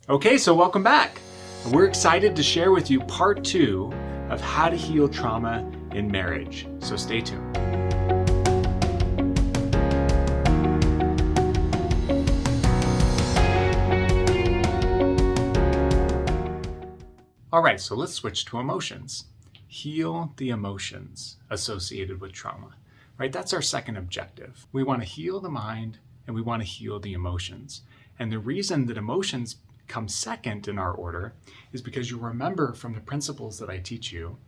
Okay, so welcome back. We're excited to share with you part 2 of how to heal trauma in marriage. So stay tuned. All right, so let's switch to emotions. Heal the emotions associated with trauma, right? That's our second objective. We want to heal the mind and we want to heal the emotions. And the reason that emotions come second in our order is because you remember from the principles that I teach you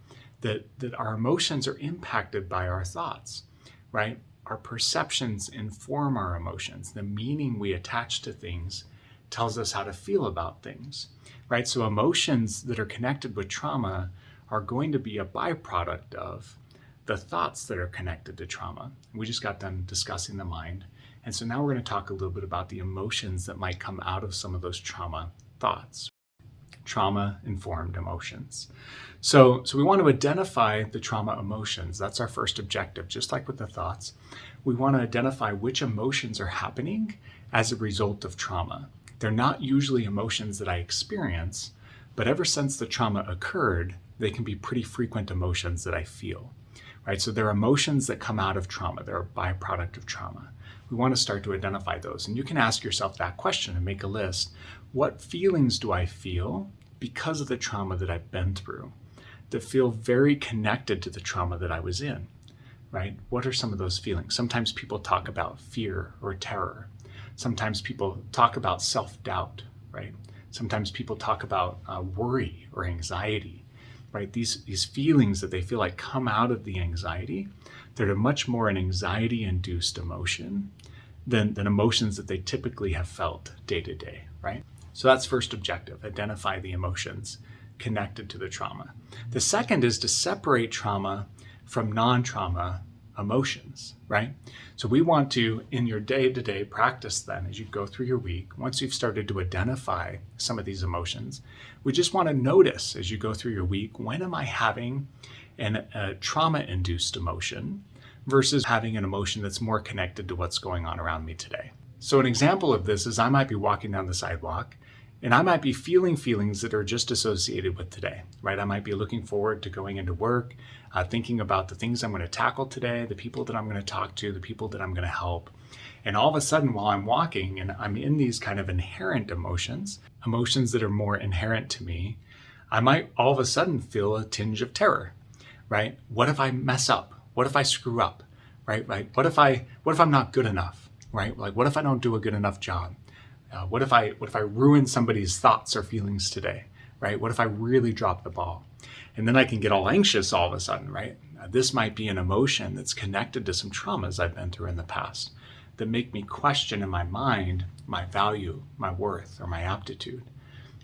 that our emotions are impacted by our thoughts, right? Our perceptions inform our emotions. The meaning we attach to things tells us how to feel about things, right? So emotions that are connected with trauma are going to be a byproduct of the thoughts that are connected to trauma. We just got done discussing the mind. And so now we're going to talk a little bit about the emotions that might come out of some of those trauma thoughts, trauma-informed emotions. So we want to identify the trauma emotions. That's our first objective, just like with the thoughts. We want to identify which emotions are happening as a result of trauma. They're not usually emotions that I experience, but ever since the trauma occurred, they can be pretty frequent emotions that I feel, right? So they're emotions that come out of trauma. They're a byproduct of trauma. We want to start to identify those. And you can ask yourself that question and make a list. What feelings do I feel because of the trauma that I've been through that feel very connected to the trauma that I was in, right? What are some of those feelings? Sometimes people talk about fear or terror. Sometimes people talk about self-doubt, right? Sometimes people talk about worry or anxiety, right? These feelings that they feel like come out of the anxiety, they're much more an anxiety-induced emotion than emotions that they typically have felt day to day, right? So that's first objective, identify the emotions connected to the trauma. The second is to separate trauma from non-trauma emotions, right? So we want to, in your day-to-day practice then, as you go through your week, once you've started to identify some of these emotions, we just want to notice as you go through your week, when am I having a trauma-induced emotion versus having an emotion that's more connected to what's going on around me today. So an example of this is I might be walking down the sidewalk and I might be feeling feelings that are just associated with today, right? I might be looking forward to going into work, thinking about the things I'm going to tackle today, the people that I'm going to talk to, the people that I'm going to help. And all of a sudden, while I'm walking and I'm in these kind of inherent emotions that are more inherent to me, I might all of a sudden feel a tinge of terror, right? What if I mess up? What if I screw up, right? What if I'm not good enough, right? Like, what if I don't do a good enough job? What if I ruin somebody's thoughts or feelings today, right? What if I really drop the ball? And then I can get all anxious all of a sudden, right? This might be an emotion that's connected to some traumas I've been through in the past that make me question in my mind my value, my worth, or my aptitude,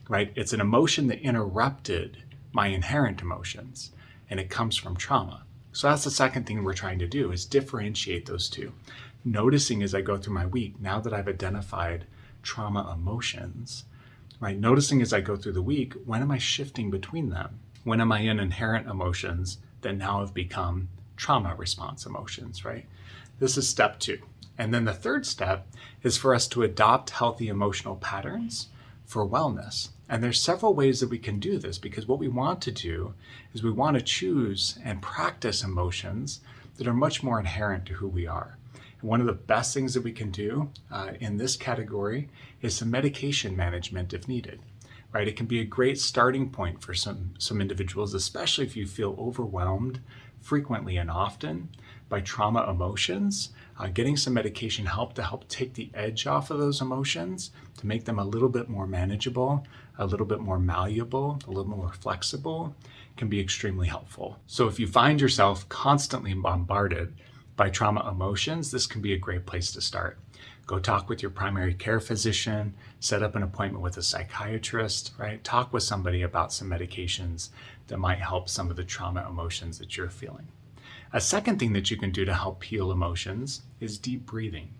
right? It's an emotion that interrupted my inherent emotions, and it comes from trauma. So that's the second thing we're trying to do, is differentiate those two. Noticing as I go through my week, now that I've identified trauma emotions, right? Noticing as I go through the week, when am I shifting between them? When am I in inherent emotions that now have become trauma response emotions, right? This is step 2. And then the third step is for us to adopt healthy emotional patterns for wellness. And there's several ways that we can do this, because what we want to do is we want to choose and practice emotions that are much more inherent to who we are. And one of the best things that we can do in this category is some medication management if needed, right? It can be a great starting point for some individuals, especially if you feel overwhelmed frequently and often by trauma emotions. Getting some medication to help take the edge off of those emotions, to make them a little bit more manageable, a little bit more malleable, a little more flexible, can be extremely helpful. So if you find yourself constantly bombarded by trauma emotions, this can be a great place to start. Go talk with your primary care physician, set up an appointment with a psychiatrist, right? Talk with somebody about some medications that might help some of the trauma emotions that you're feeling. A second thing that you can do to help heal emotions is deep breathing.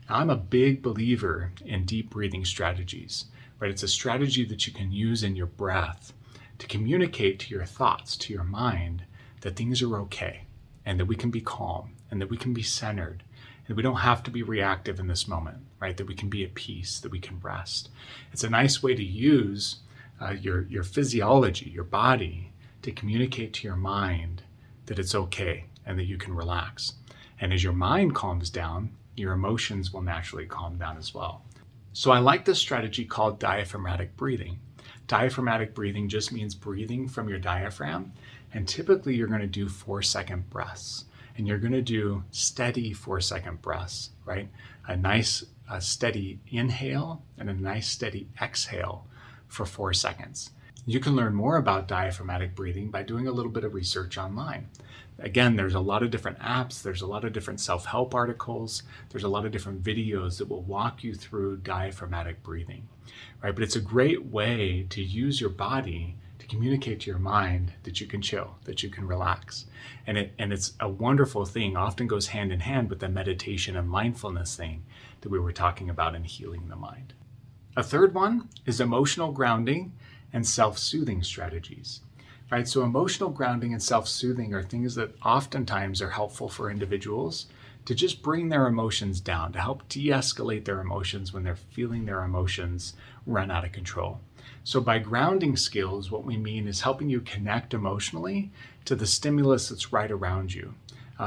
Now, I'm a big believer in deep breathing strategies, right? It's a strategy that you can use in your breath to communicate to your thoughts, to your mind, that things are okay and that we can be calm and that we can be centered And we don't have to be reactive in this moment, right? That we can be at peace, that we can rest. It's a nice way to use your physiology, your body, to communicate to your mind that it's okay and that you can relax. And as your mind calms down, your emotions will naturally calm down as well. So I like this strategy called diaphragmatic breathing. Diaphragmatic breathing just means breathing from your diaphragm. And typically you're going to do 4-second breaths. And you're going to do steady 4-second breaths, right? A nice steady inhale and a nice steady exhale for 4 seconds. You can learn more about diaphragmatic breathing by doing a little bit of research online. Again, there's a lot of different apps, there's a lot of different self-help articles, there's a lot of different videos that will walk you through diaphragmatic breathing, right? But it's a great way to use your body to communicate to your mind that you can chill, that you can relax. And it's a wonderful thing, often goes hand in hand with the meditation and mindfulness thing that we were talking about in healing the mind. A third one is emotional grounding and self-soothing strategies. Right? So emotional grounding and self-soothing are things that oftentimes are helpful for individuals to just bring their emotions down, to help de-escalate their emotions when they're feeling their emotions run out of control. So by grounding skills, what we mean is helping you connect emotionally to the stimulus that's right around you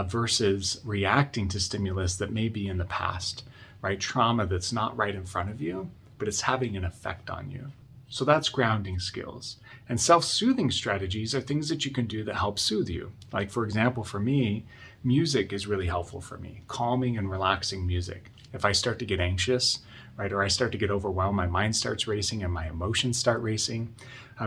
versus reacting to stimulus that may be in the past, right? Trauma that's not right in front of you, but it's having an effect on you. So that's grounding skills. And self-soothing strategies are things that you can do that help soothe you. Like, for example, for me, music is really helpful for me, calming and relaxing music. If I start to get anxious, right, or I start to get overwhelmed, my mind starts racing and my emotions start racing,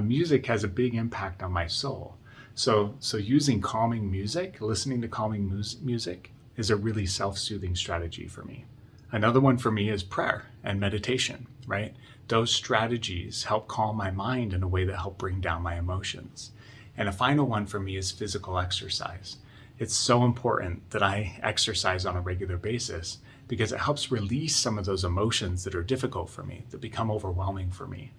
music has a big impact on my soul. So using calming music, listening to calming music is a really self-soothing strategy for me. Another one for me is prayer and meditation, right? Those strategies help calm my mind in a way that help bring down my emotions. And a final one for me is physical exercise. It's so important that I exercise on a regular basis because it helps release some of those emotions that are difficult for me, that become overwhelming for me.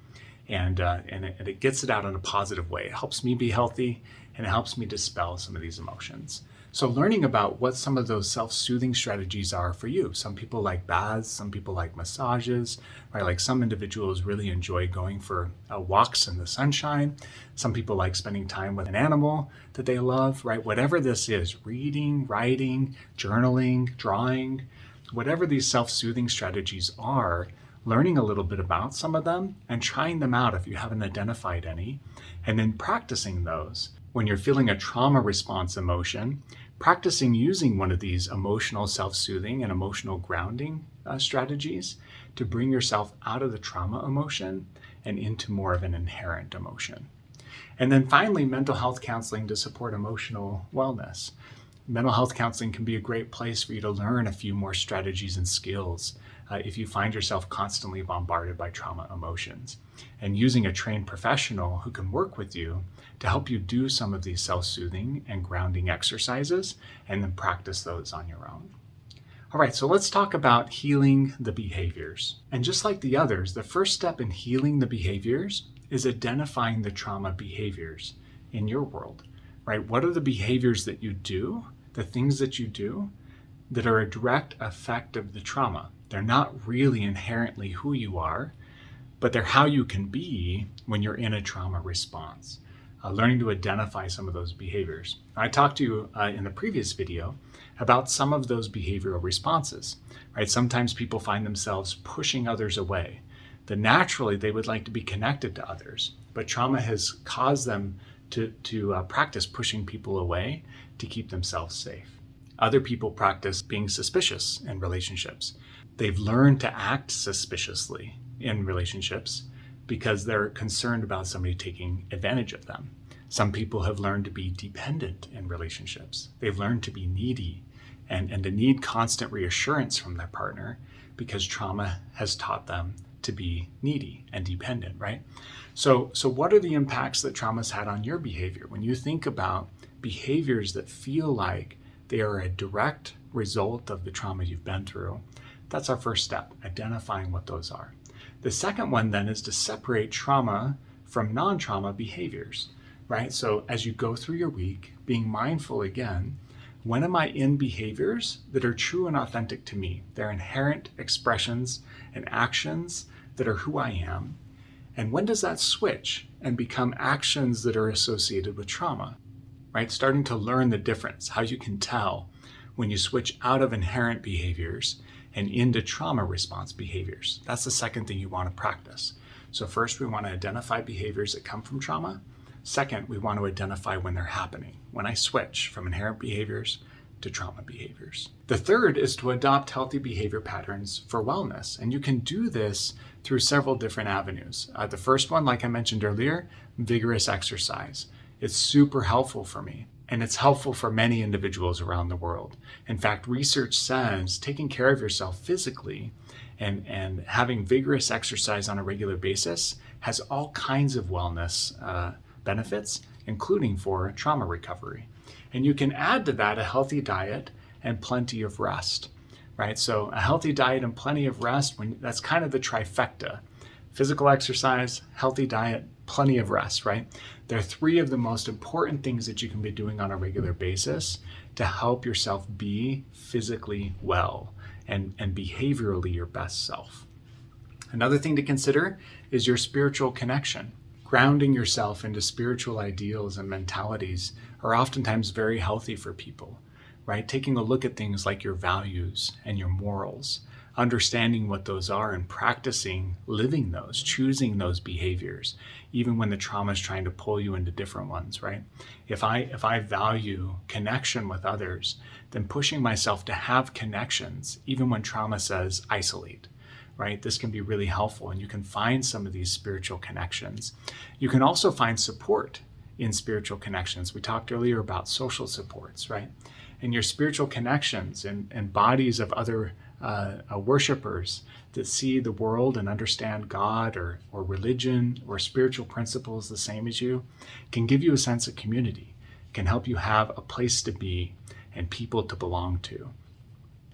And it gets it out in a positive way. It helps me be healthy and it helps me dispel some of these emotions. So learning about what some of those self-soothing strategies are for you. Some people like baths, some people like massages, right? Like some individuals really enjoy going for walks in the sunshine. Some people like spending time with an animal that they love, right? Whatever this is, reading, writing, journaling, drawing, whatever these self-soothing strategies are, learning a little bit about some of them and trying them out if you haven't identified any, and then practicing those. When you're feeling a trauma response emotion, practicing using one of these emotional self-soothing and emotional grounding strategies to bring yourself out of the trauma emotion and into more of an inherent emotion. And then finally, mental health counseling to support emotional wellness. Mental health counseling can be a great place for you to learn a few more strategies and skills if you find yourself constantly bombarded by trauma emotions. And using a trained professional who can work with you to help you do some of these self-soothing and grounding exercises and then practice those on your own. All right, so let's talk about healing the behaviors. And just like the others, the first step in healing the behaviors is identifying the trauma behaviors in your world, right? What are the behaviors that you do, the things that you do that are a direct effect of the trauma? They're not really inherently who you are, but they're how you can be when you're in a trauma response. Learning to identify some of those behaviors. I talked to you in the previous video about some of those behavioral responses, right? Sometimes people find themselves pushing others away, that naturally they would like to be connected to others, but trauma has caused them to practice pushing people away to keep themselves safe. Other people practice being suspicious in relationships. They've learned to act suspiciously in relationships because they're concerned about somebody taking advantage of them. Some people have learned to be dependent in relationships. They've learned to be needy and to need constant reassurance from their partner because trauma has taught them to be needy and dependent, right? So what are the impacts that trauma's had on your behavior? When you think about behaviors that feel like they are a direct result of the trauma you've been through, that's our first step, identifying what those are. The second one then is to separate trauma from non-trauma behaviors, right? So as you go through your week, being mindful again When am I in behaviors that are true and authentic to me? They're inherent expressions and actions that are who I am. And when does that switch and become actions that are associated with trauma? Right? Starting to learn the difference, how you can tell when you switch out of inherent behaviors and into trauma response behaviors. That's the second thing you want to practice. So first, we want to identify behaviors that come from trauma. Second, we want to identify when they're happening, when I switch from inherent behaviors to trauma behaviors. The third is to adopt healthy behavior patterns for wellness. And you can do this through several different avenues. The first one, like I mentioned earlier, vigorous exercise. It's super helpful for me. And it's helpful for many individuals around the world. In fact, research says taking care of yourself physically and having vigorous exercise on a regular basis has all kinds of wellness benefits, including for trauma recovery. And you can add to that a healthy diet and plenty of rest, right? So a healthy diet and plenty of rest, that's kind of the trifecta. Physical exercise, healthy diet, plenty of rest, right? They're three of the most important things that you can be doing on a regular basis to help yourself be physically well and behaviorally your best self. Another thing to consider is your spiritual connection. Grounding yourself into spiritual ideals and mentalities are oftentimes very healthy for people, right? Taking a look at things like your values and your morals, understanding what those are and practicing living those, choosing those behaviors, even when the trauma is trying to pull you into different ones, right? If I value connection with others, then pushing myself to have connections, even when trauma says isolate, right? This can be really helpful, and you can find some of these spiritual connections. You can also find support in spiritual connections. We talked earlier about social supports, right? And your spiritual connections and bodies of other worshipers that see the world and understand God or religion or spiritual principles the same as you can give you a sense of community, can help you have a place to be and people to belong to.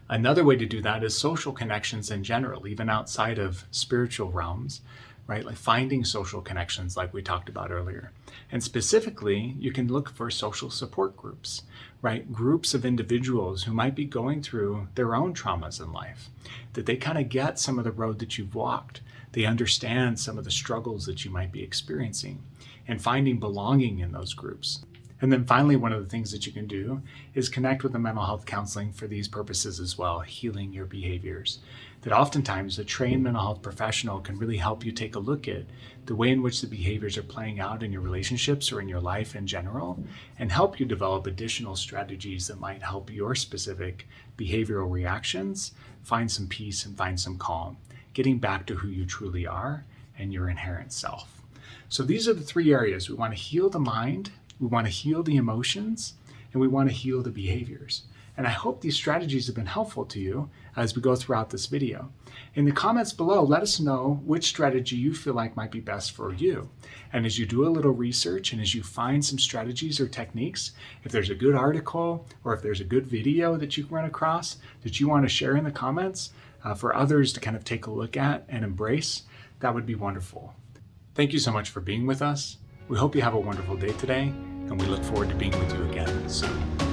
Another way to do that is social connections in general, even outside of spiritual realms, right? Like finding social connections like we talked about earlier. And specifically, you can look for social support groups, right? Groups of individuals who might be going through their own traumas in life, that they kind of get some of the road that you've walked. They understand some of the struggles that you might be experiencing and finding belonging in those groups. And then finally, one of the things that you can do is connect with a mental health counseling for these purposes as well, healing your behaviors. That oftentimes a trained mental health professional can really help you take a look at the way in which the behaviors are playing out in your relationships or in your life in general, and help you develop additional strategies that might help your specific behavioral reactions find some peace and find some calm, getting back to who you truly are and your inherent self. So these are the three areas. We want to heal the mind, we want to heal the emotions, and we want to heal the behaviors. And I hope these strategies have been helpful to you as we go throughout this video. In the comments below, let us know which strategy you feel like might be best for you. And as you do a little research and as you find some strategies or techniques, if there's a good article or if there's a good video that you run across that you want to share in the comments for others to kind of take a look at and embrace, that would be wonderful. Thank you so much for being with us. We hope you have a wonderful day today, and we look forward to being with you again soon.